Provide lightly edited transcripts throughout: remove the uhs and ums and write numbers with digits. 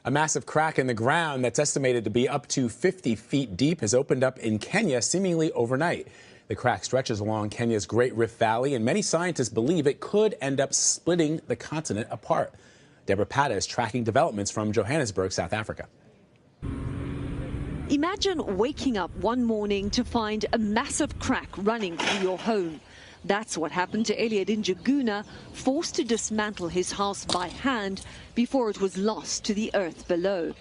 A massive crack in the ground that's estimated to be up to 50 feet deep has opened up in Kenya seemingly overnight. The crack stretches along Kenya's Great Rift Valley, and many scientists believe it could end up splitting the continent apart. Deborah Pata is tracking developments from Johannesburg, South Africa. Imagine waking up one morning to find a massive crack running through your home. That's what happened to Elliot in Jaguna, forced to dismantle his house by hand before it was lost to the earth below.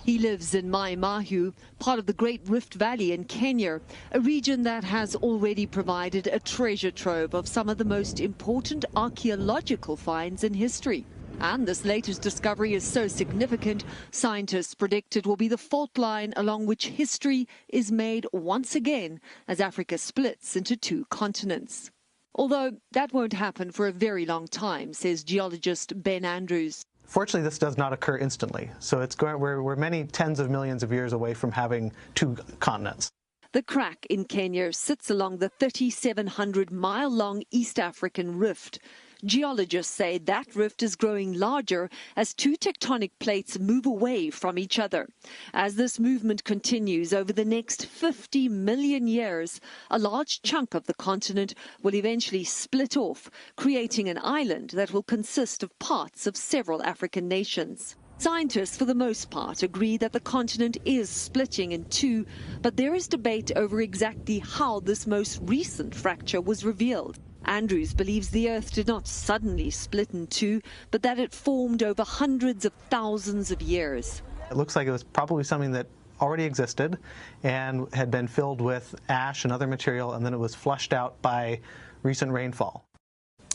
He lives in Mai Mahiu, part of the Great Rift Valley in Kenya, a region that has already provided a treasure trove of some of the most important archaeological finds in history. And this latest discovery is so significant, scientists predict it will be the fault line along which history is made once again as Africa splits into two continents. Although that won't happen for a very long time, says geologist Ben Andrews. Fortunately, this does not occur instantly, so we're many tens of millions of years away from having two continents. The crack in Kenya sits along the 3,700-mile-long East African rift. Geologists say that rift is growing larger as two tectonic plates move away from each other. As this movement continues over the next 50 million years, a large chunk of the continent will eventually split off, creating an island that will consist of parts of several African nations. Scientists, for the most part, agree that the continent is splitting in two, but there is debate over exactly how this most recent fracture was revealed. Andrews believes the Earth did not suddenly split in two, but that it formed over hundreds of thousands of years. It looks like it was probably something that already existed and had been filled with ash and other material, and then it was flushed out by recent rainfall.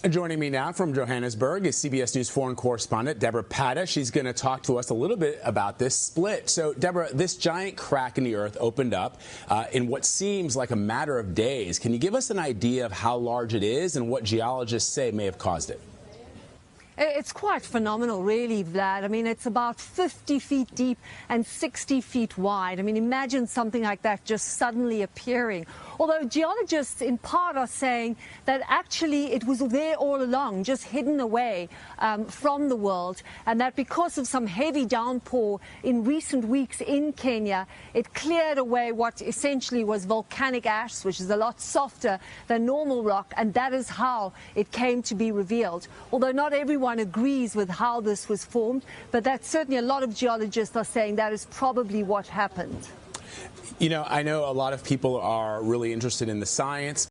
Joining me now from Johannesburg is CBS News foreign correspondent Deborah Pata. She's going to talk to us a little bit about this split. So, Deborah, this giant crack in the earth opened up in what seems like a matter of days. Can you give us an idea of how large it is and what geologists say may have caused it? It's quite phenomenal, really, Vlad. I mean, it's about 50 feet deep and 60 feet wide. I mean, imagine something like that just suddenly appearing. Although geologists in part are saying that actually it was there all along, just hidden away from the world, and that because of some heavy downpour in recent weeks in Kenya, it cleared away what essentially was volcanic ash, which is a lot softer than normal rock, and that is how it came to be revealed. Although not everyone agrees with how this was formed, but that's certainly a lot of geologists are saying that is probably what happened. You know, I know a lot of people are really interested in the science.